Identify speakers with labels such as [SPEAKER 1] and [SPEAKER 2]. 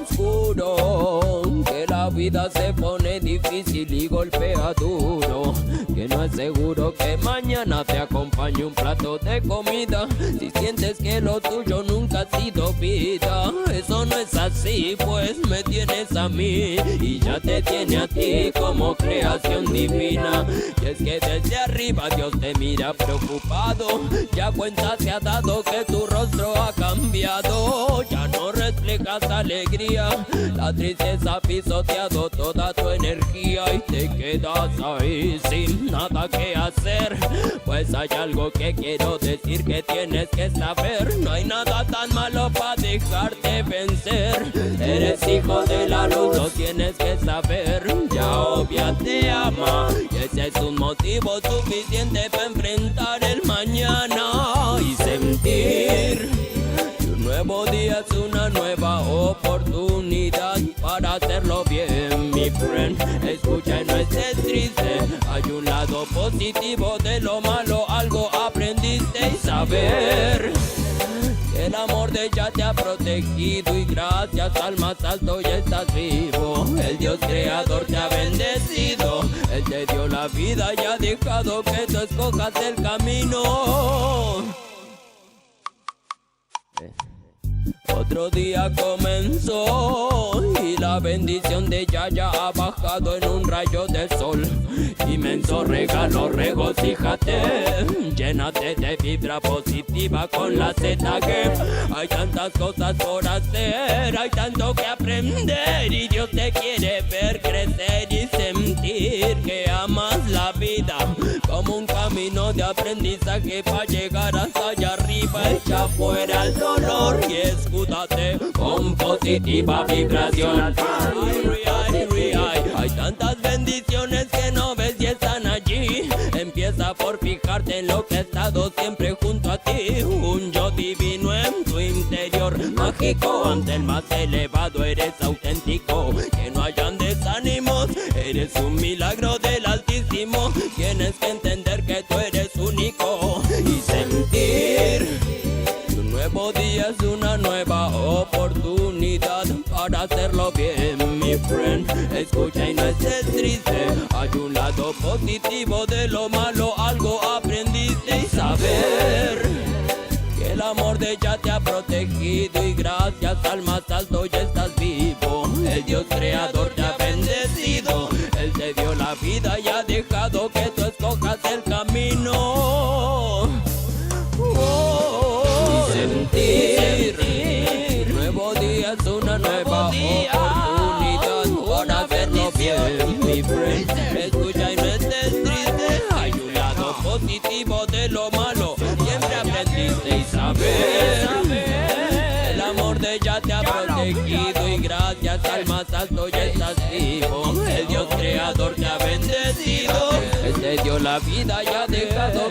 [SPEAKER 1] oscuro, que la vida se pone difícil y golpea duro, que no es seguro que mañana te acompañe un plato de comida, si sientes que lo tuyo nunca ha sido vida. Eso no es así, pues me tienes a mí y ya te tiene a ti como creación divina. Y es que desde arriba Dios te mira preocupado, ya cuenta se ha dado que tu rostro ha cambiado, ya no reflejas alegría, la tristeza ha pisoteado toda tu energía y te quedas ahí sin nada que hacer. Pues hay algo que quiero decir que tienes que saber, no hay nada tan malo para dejarte vencer. Eres hijo de la luz, lo tienes que saber, ya obvia te ama y ese es un motivo suficiente para enfrentar el mañana y sentir que un nuevo día es una nueva oportunidad para hacerlo bien, mi friend. Escucha y no estés triste, hay un lado positivo de lo malo, algo aprendiste y saber que el amor de ella te ha protegido y gracias al más alto ya estás vivo. El Dios creador te ha bendecido, Él te dio la vida y ha dejado que tú escojas el camino. Otro día comenzó y la bendición de ella ya ha bajado en un rayo de sol. Inmenso regalo, regocíjate, llénate de vibra positiva con la ZG. Hay tantas cosas por hacer, hay tanto que aprender y Dios te quiere ver crecer y sentir que amas la vida como un camino de aprendizaje para llegar hasta allá arriba. Echa fuera el dolor y escúdate con positiva vibración. Hay tantas bendiciones que no ves y están allí. Empieza por fijarte en lo que ha estado siempre junto a ti. Un yo divino en tu interior, mágico. Ante el más elevado eres auténtico. Que no hayan desánimos, eres un milagro del Altísimo. Tienes que entender que tú eres único y sentir que un nuevo día es una nueva oportunidad para hacerlo bien, mi friend. Escucha y no estés triste, hay un lado positivo de lo malo, algo aprendiste y saber que el amor de ella te ha protegido y gracias al más alto ya estás vivo. El Dios creador te ha bendecido, Él te dio la vida y ha dejado que tú escojas el camino. Y sentir, nuevo día es una nueva oportunidad para hacerlo bien, mi friend. Escucha y no estés triste, hay un lado positivo de lo malo, siempre aprendiste y saber. El amor de ella te ha protegido y gracias al más alto ya estás vivo. El Dios creador te ha bendecido, Él te dio la vida y ha dejado